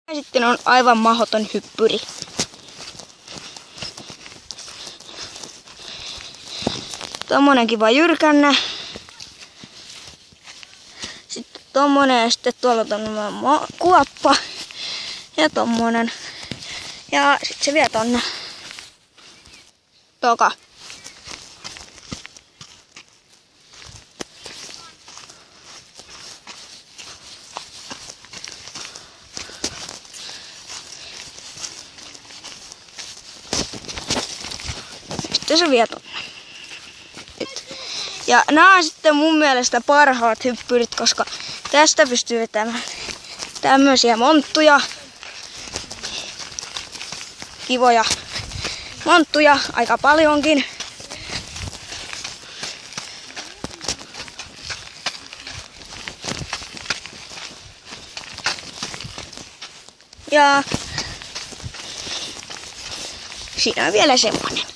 Ja sitten on aivan mahdoton hyppyri. Tommonen kiva jyrkänne. Sitten tommonen ja sitten tuolla on tommonen kuoppa. Ja tommonen. Ja sitten se vie tonne. Toka. Sitten se vie tonne. Ja nämä on sitten mun mielestä parhaat hyppyrit, koska tästä pystyy vetämään tämmöisiä monttuja. Kivoja monttuja, aika paljonkin. Ja siinä on vielä semmonen.